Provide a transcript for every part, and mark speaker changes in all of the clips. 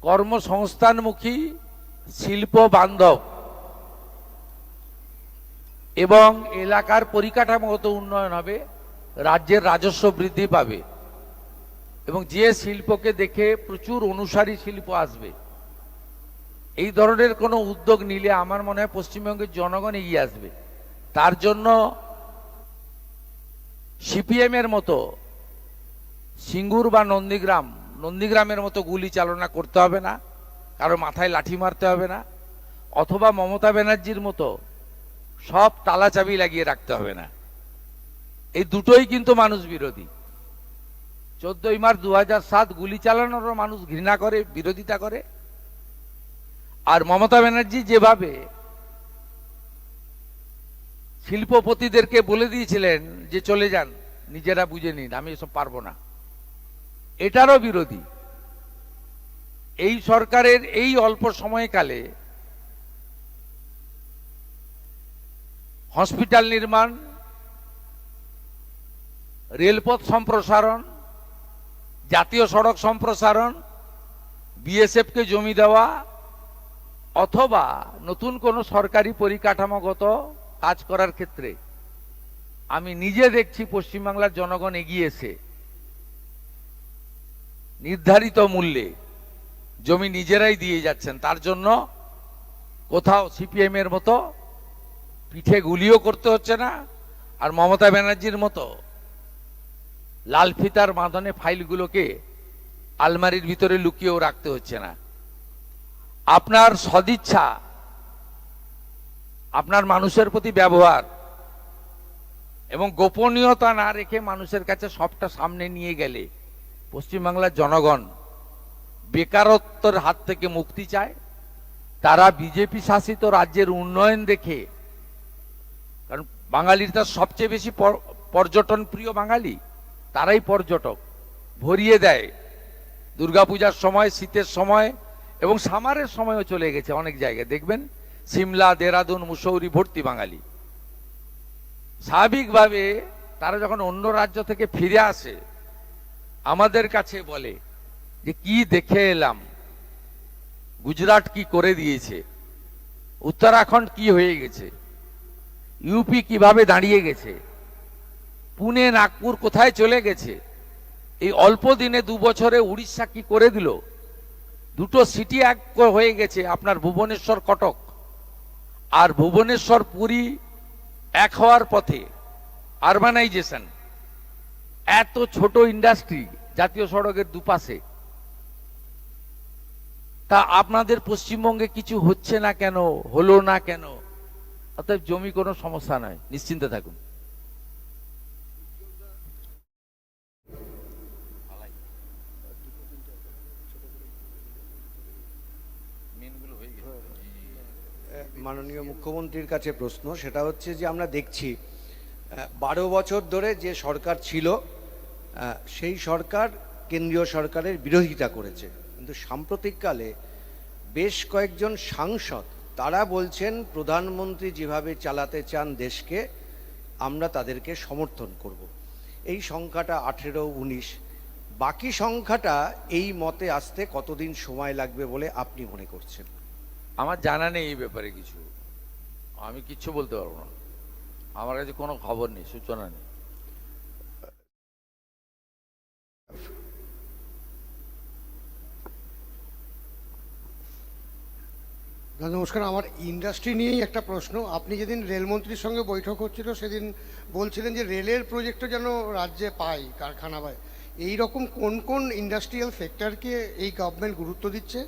Speaker 1: কর্মসংস্থানমুখী, শিল্প বান্ধব এবং এলাকার পরিকাঠামোগত উন্নয়ন হবে, রাজ্যের রাজস্ব বৃদ্ধি পাবে এবং যে শিল্পকে দেখে প্রচুর অনুসারী শিল্প আসবে। এই ধরনের কোনো উদ্যোগ নিলে আমার মনে হয় পশ্চিমবঙ্গের জনগণ এগিয়ে আসবে। তার জন্য সিপিএম এর মতো সিঙ্গুর বা নন্দীগ্রামের মতো গুলি চালনা করতে হবে না, কারো মাথায় লাঠি মারতে হবে না, অথবা মমতা ব্যানার্জির মতো সব তালা চাবি লাগিয়ে রাখতে হবে না। এই দুটোই কিন্তু মানুষ বিরোধী। 14ই মার্চ 2007 গুলি চালানোরও মানুষ ঘৃণা করে, বিরোধিতা করে। আর মমতা ব্যানার্জি যেভাবে শিল্পপতিদেরকে বলে দিয়েছিলেন যে চলে যান, নিজেরা বুঝে নিন, আমি এসব পারবো না, এটারও বিরোধী। এই সরকারের এই অল্প সময়কালে হসপিটাল নির্মাণ, রেলপথ সম্প্রসারণ, জাতীয় সড়ক সম্প্রসারণ, বিএসএফকে জমি দেওয়া অথবা নতুন কোনো সরকারি পরিকাঠামোগত কাজ করার ক্ষেত্রে আমি নিজে দেখছি পশ্চিমবাংলার জনগণ এগিয়েছে। নির্ধারিত মূল্যে জমি নিজেরাই দিয়ে যাচ্ছেন। তার জন্য কোথাও সিপিএম এর মতো পিঠে গুলিও করতে হচ্ছে না, আর মমতা ব্যানার্জির মতো লাল ফিতার বাঁধনে ফাইলগুলোকে আলমারির ভিতরে লুকিয়েও রাখতে হচ্ছে না। আপনার সদিচ্ছা, আপনার মানুষের প্রতি ব্যবহার এবং গোপনীয়তা না রেখে মানুষের কাছে সবটা সামনে নিয়ে গেলে পশ্চিমবাংলার জনগণ বেকারত্বের হাত থেকে মুক্তি চায়। তারা বিজেপি শাসিত রাজ্যের উন্নয়ন দেখে, কারণ বাঙালির তার সবচেয়ে বেশি পর্যটন প্রিয় বাঙালি, তারাই পর্যটক, ভরিয়ে দেয় দুর্গাপূজার সময়, শীতের সময় এবং সামারের সময়ও চলে গেছে অনেক জায়গায়। দেখবেন সিমলা, দেরাদুন, মুসৌরি ভর্তি বাঙালি। স্বাভাবিকভাবে তারা যখন অন্য রাজ্য থেকে ফিরে আসে আমাদের কাছে বলে যে কি দেখে এলাম, গুজরাট কি করে দিয়েছে, উত্তরাখণ্ড কি হয়ে গেছে, ইউপি কিভাবে দাঁড়িয়ে গেছে, পুনে নাগপুর কোথায় চলে গেছে, এই অল্প দিনে 2 বছরে উড়িষ্যা কি করে দিল, দুটো সিটি এক হয়ে গেছে আপনার ভুবনেশ্বর কটক, আর ভুবনেশ্বর পুরী এক হওয়ার পথে, আরবানাইজেশন, এত ছোট ইন্ডাস্ট্রি জাতীয় সড়কের দুপাশে। তা আপনাদের পশ্চিমবঙ্গে কিছু হচ্ছে না কেন, হলো না কেন? অতএব জমি কোনো সমস্যা নয়, নিশ্চিন্তে থাকুন।
Speaker 2: মাননীয় মুখ্যমন্ত্রীর কাছে প্রশ্ন, সেটা হচ্ছে যে আমরা দেখছি 12 বছর ধরে যে সরকার ছিল সেই সরকার কেন্দ্রীয় সরকারের বিরোধিতা করেছে, কিন্তু সাম্প্রতিককালে বেশ কয়েকজন সাংসদ তারা বলছেন প্রধানমন্ত্রী যেভাবে চালাতে চান দেশকে আমরা তাদেরকে সমর্থন করব। এই সংখ্যাটা 18-19, বাকি সংখ্যাটা এই মতে আসতে কতদিন সময় লাগবে বলে আপনি মনে করছেন?
Speaker 1: আমার জানা নেই এই ব্যাপারে কিছু, আমি কিচ্ছু বলতে পারবো না, আমার কাছে কোনো খবর নেই, সূচনা নেই।
Speaker 3: নমস্কার, আমার ইন্ডাস্ট্রি নিয়েই একটা প্রশ্ন। আপনি যেদিন রেলমন্ত্রীর সঙ্গে বৈঠক হচ্ছিল সেদিন বলছিলেন যে রেলের প্রজেক্টও যেন রাজ্যে পায়, কারখানা পায়। এইরকম কোন কোন ইন্ডাস্ট্রিয়াল সেক্টরকে এই গভর্নমেন্ট গুরুত্ব দিচ্ছে?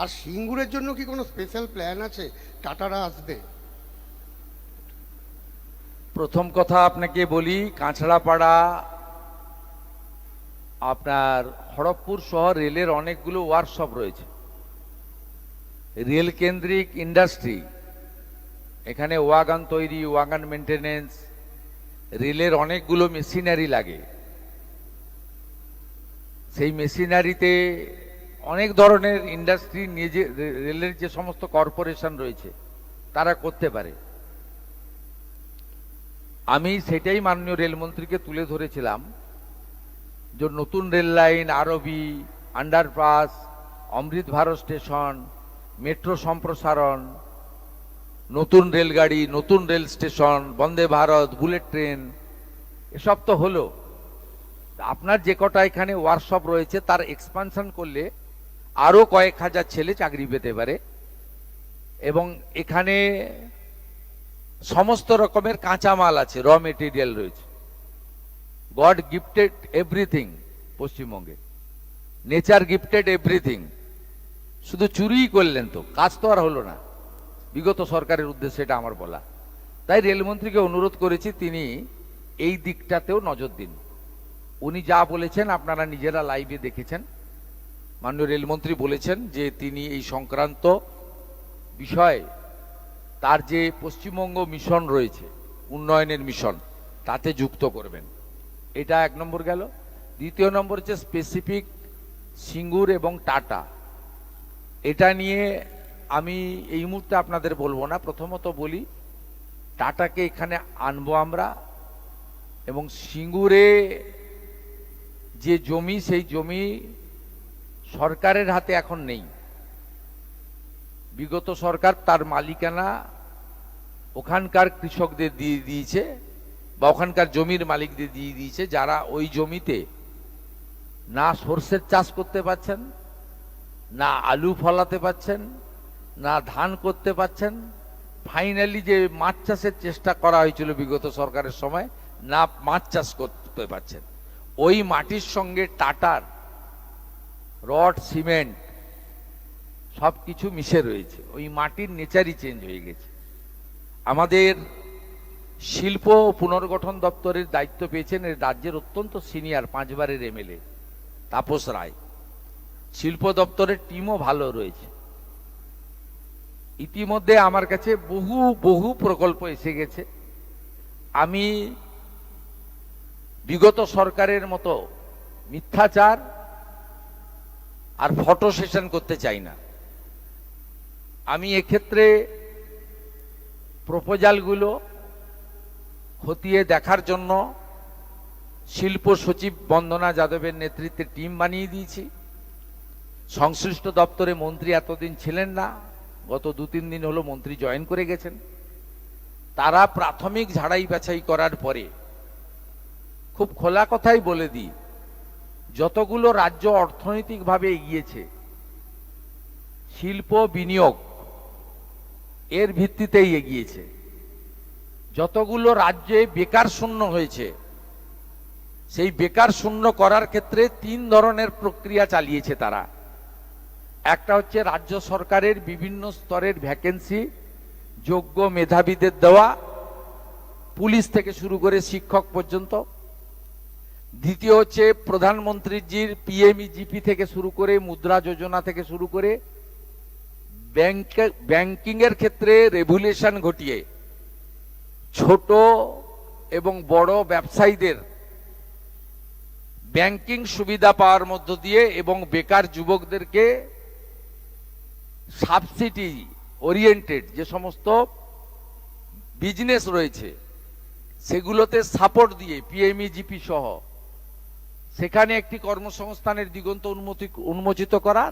Speaker 3: আর সিঙ্গুরের জন্য কি কোনো স্পেশাল প্ল্যান আছে? টাটারা আসবে?
Speaker 1: প্রথম কথা আপনাকে বলি, কাঁচড়াপাড়া, আপনার খড়গপুর সহ রেলের অনেকগুলো ওয়ার্কশপ রয়েছে, রেল কেন্দ্রিক ইন্ডাস্ট্রি। এখানে ওয়াগন তৈরি, ওয়াগন মেনটেনেন্স, রেলের অনেকগুলো মেশিনারি লাগে। সেই মেশিনারিতে অনেক ধরনের ইন্ডাস্ট্রি নিজে, রেলের যে সমস্ত কর্পোরেশন রয়েছে তারা করতে পারে। আমি সেটাই মাননীয় রেলমন্ত্রীকে তুলে ধরেছিলাম যে নতুন রেল লাইন, আরবি, আন্ডারপাস অমৃত ভারত স্টেশন, মেট্রো সম্প্রসারণ, নতুন রেলগাড়ি, নতুন rail station, Vande Bharat, bullet train, এসব তো হলো। আপনার যে কটা এখানে ওয়ার্কশপ রয়েছে তার এক্সপানশন করলে আরো কয়েক হাজার ছেলে চাকরি পেতে পারে, এবং এখানে সমস্ত রকমের কাঁচামাল আছে, র মেটেরিয়াল রয়েছে। গড গিফটেড এভরিথিং পশ্চিমবঙ্গে, নেচার গিফটেড এভরিথিং। শুধু চুরিই করলেন, তো কাজ তো আর হলো না। বিগত সরকারের উদ্দেশ্যে এটা আমার বলা। তাই রেলমন্ত্রীকে অনুরোধ করেছি তিনি এই দিকটাতেও নজর দিন। উনি যা বলেছেন আপনারা নিজেরা লাইভে দেখেছেন। মাননীয় রেলমন্ত্রী বলেছেন যে তিনি এই সংক্রান্ত বিষয়ে তার যে পশ্চিমবঙ্গ মিশন রয়েছে, উন্নয়নের মিশন, তাতে যুক্ত করবেন। এটা 1 নম্বর গেল। দ্বিতীয় নম্বর হচ্ছে স্পেসিফিক সিঙ্গুর এবং টাটা। এটা নিয়ে আমি এই মুহূর্তে আপনাদের বলবো না। প্রথমত বলি, টাটাকে এখানে আনবো আমরা, এবং সিঙ্গুরে যে জমি, সেই জমি সরকারের হাতে এখন নেই। বিগত সরকার তার মালিকানা ওখানকার কৃষকদের দিয়ে দিয়েছে, বা ওখানকার জমির মালিকদের দিয়ে দিয়েছে, যারা ওই জমিতে না সর্ষের চাষ করতে পারছেন, না আলু ফলাতে পারছেন, না ধান করতে পারছেন। ফাইনালি যে মাছ চাষের চেষ্টা করা হয়েছিল বিগত সরকারের সময়, না মাছ চাষ করতে পারছেন। ওই মাটির সঙ্গে টাটার রড, সিমেন্ট সবকিছু মিশে রয়েছে। ওই মাটির নেচারই চেঞ্জ হয়ে গেছে। আমাদের শিল্প ও পুনর্গঠন দপ্তরের দায়িত্ব পেয়েছেন এই রাজ্যের অত্যন্ত সিনিয়র 5 বারের এমএলএ তাপস রায়। শিল্প দপ্তরের টিমও ভালো রয়েছে। ইতিমধ্যে আমার কাছে বহু বহু প্রকল্প এসে গেছে। আমি বিগত সরকারের মতো মিথ্যাচার আর ফটো সেশন করতে চাই না। আমি এক্ষেত্রে প্রপোজালগুলো খতিয়ে দেখার জন্য শিল্প সচিব বন্দনা যাদবের নেতৃত্বে টিম বানিয়ে দিয়েছি। সংশ্লিষ্ট দপ্তরে মন্ত্রী এতদিন ছিলেন না, গত 2-3 দিন হলো মন্ত্রী জয়েন করে গেছেন। তারা প্রাথমিক ঝাড়াই বাছাই করার পরে, খুব খোলা কথাই বলে দিই, যতগুলো রাজ্য অর্থনৈতিকভাবে এগিয়েছে, শিল্প বিনিয়োগ এর ভিত্তিতেই এগিয়েছে। যতগুলো রাজ্যে বেকার শূন্য হয়েছে, সেই বেকার শূন্য করার ক্ষেত্রে 3 ধরনের প্রক্রিয়া চালিয়েছে তারা। একটা হচ্ছে রাজ্য সরকারের বিভিন্ন স্তরের ভ্যাকেন্সি যোগ্য মেধাবীদের দেওয়া, পুলিশ থেকে শুরু করে শিক্ষক পর্যন্ত। দ্বিতীয় হচ্ছে প্রধানমন্ত্রীজির পিএমইজিপি থেকে শুরু করে, মুদ্রা যোজনা থেকে শুরু করে, ব্যাংকিং এর ক্ষেত্রে রেগুলেশন ঘটিয়ে ছোট এবং বড় ব্যবসায়ীদের ব্যাংকিং সুবিধা পাওয়ার মধ্য দিয়ে এবং বেকার যুবকদেরকে সাবসিডি ওরিয়েন্টেড যে সমস্ত বিজনেস রয়েছে সেগুলোতে সাপোর্ট দিয়ে পিএমইজিপি সহ সেখানে একটি কর্মসংস্থানের দিগন্ত উন্মোচিত করা।